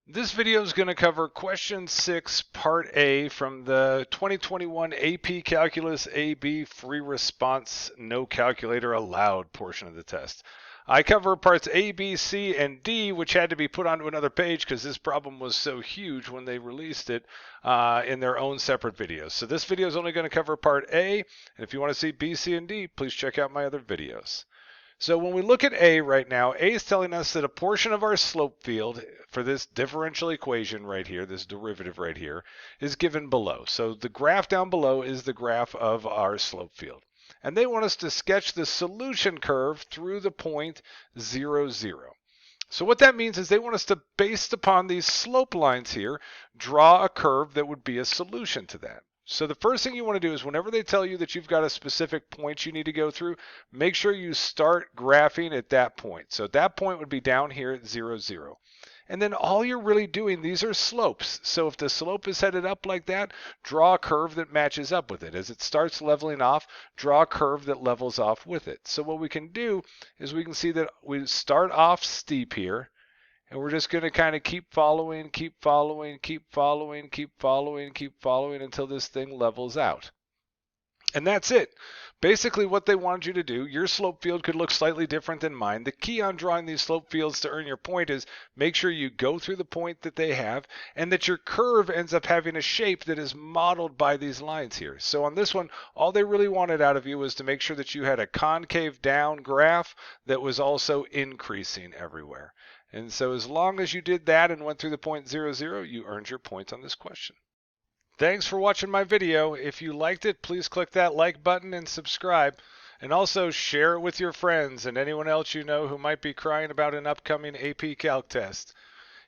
This video is going to cover question 6, part A from the 2021 AP Calculus AB free response no calculator allowed portion of the test. I cover parts A, B, C, and D, which had to be put onto another page because this problem was so huge when they released it in their own separate videos. So this video is only going to cover part A, and if you want to see B, C, and D, please check out my other videos. So when we look at A right now, A is telling us that a portion of our slope field for this differential equation right here, this derivative right here, is given below. So the graph down below is the graph of our slope field. And they want us to sketch the solution curve through the point 0, 0. So what that means is they want us to, based upon these slope lines here, draw a curve that would be a solution to that. So the first thing you want to do is whenever they tell you that you've got a specific point you need to go through, make sure you start graphing at that point. So that point would be down here at 0, 0. And then all you're really doing, these are slopes. So if the slope is headed up like that, draw a curve that matches up with it. As it starts leveling off, draw a curve that levels off with it. So what we can do is we can see that we start off steep here. And we're just going to kind of keep following, keep following, keep following, keep following, keep following until this thing levels out. And that's it. Basically what they want you to do, your slope field could look slightly different than mine. The key on drawing these slope fields to earn your point is make sure you go through the point that they have and that your curve ends up having a shape that is modeled by these lines here. So on this one, all they really wanted out of you was to make sure that you had a concave down graph that was also increasing everywhere. And so as long as you did that and went through the point 0, 0, you earned your points on this question. Thanks for watching my video. If you liked it, please click that like button and subscribe. And also share it with your friends and anyone else you know who might be crying about an upcoming AP Calc test.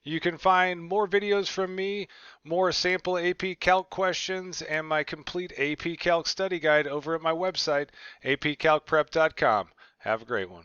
You can find more videos from me, more sample AP Calc questions, and my complete AP Calc study guide over at my website, apcalcprep.com. Have a great one.